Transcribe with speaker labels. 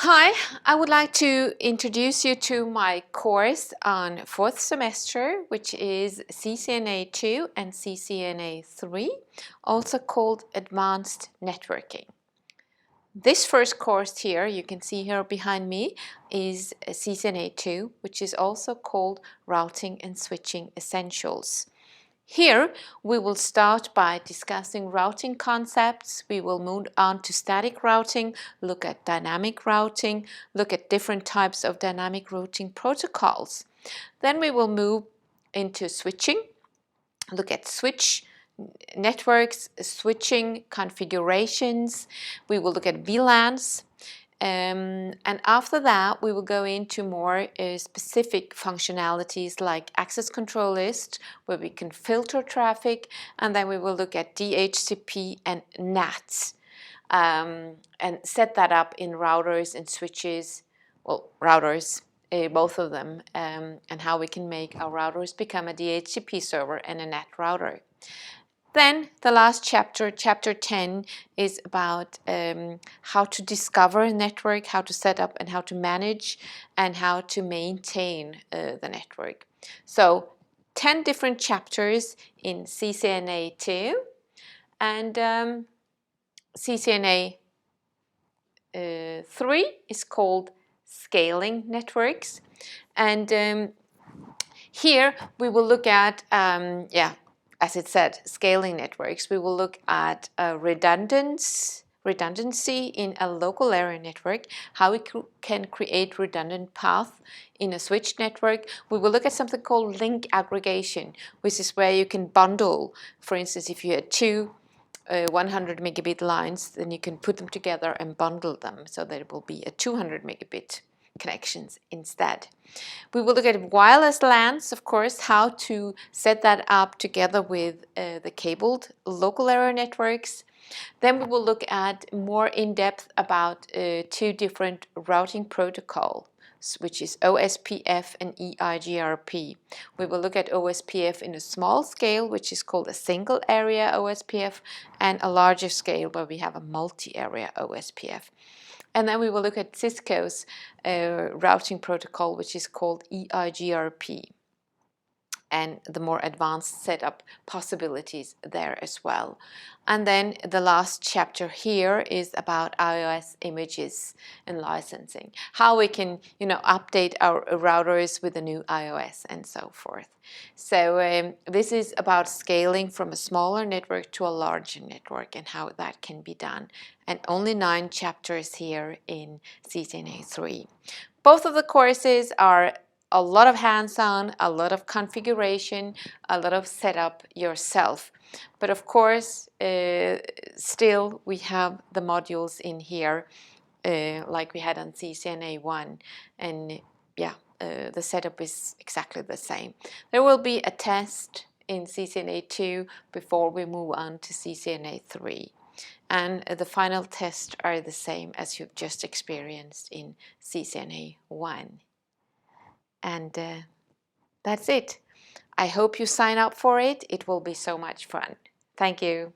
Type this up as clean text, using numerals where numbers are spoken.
Speaker 1: Hi, I would like to introduce you to my course on 4th semester, which is CCNA2 and CCNA3, also called Advanced Networking. This first course here, you can see here behind me, is CCNA2, which is also called Routing and Switching Essentials. Here, we will start by discussing routing concepts. We will move on to static routing, look at dynamic routing, look at different types of dynamic routing protocols. Then we will move into switching, look at switch networks, switching configurations. We will look at VLANs. And after that, we will go into more specific functionalities like access control list, where we can filter traffic, and then we will look at DHCP and NAT, and set that up in routers and switches, well, routers, both of them, and how we can make our routers become a DHCP server and a NAT router. Then the last chapter, chapter 10, is about how to discover a network, how to set up and how to manage, and how to maintain the network. So 10 different chapters in CCNA2, and CCNA3 is called Scaling Networks. And here we will look at, as it said, scaling networks. We will look at redundancy in a local area network, how we can create redundant paths in a switch network. We will look at something called link aggregation, which is where you can bundle. For instance, if you had two 100 megabit lines, then you can put them together and bundle them so that it will be a 200 megabit connections instead. We will look at wireless LANs, of course, how to set that up together with the cabled local area networks. Then we will look at more in depth about two different routing protocols, which is OSPF and EIGRP. We will look at OSPF in a small scale, which is called a single area OSPF, and a larger scale where we have a multi-area OSPF. And then we will look at Cisco's routing protocol, which is called EIGRP, and the more advanced setup possibilities there as well. And then the last chapter here is about iOS images and licensing, how we can, update our routers with the new iOS and so forth. So this is about scaling from a smaller network to a larger network and how that can be done. And only 9 chapters here in CCNA3. Both of the courses are a lot of hands-on, a lot of configuration, a lot of setup yourself. But of course, still we have the modules in here like we had on CCNA1, and the setup is exactly the same. There will be a test in CCNA2 before we move on to CCNA3. And the final tests are the same as you've just experienced in CCNA1. And that's it. I hope you sign up for it. It will be so much fun. Thank you.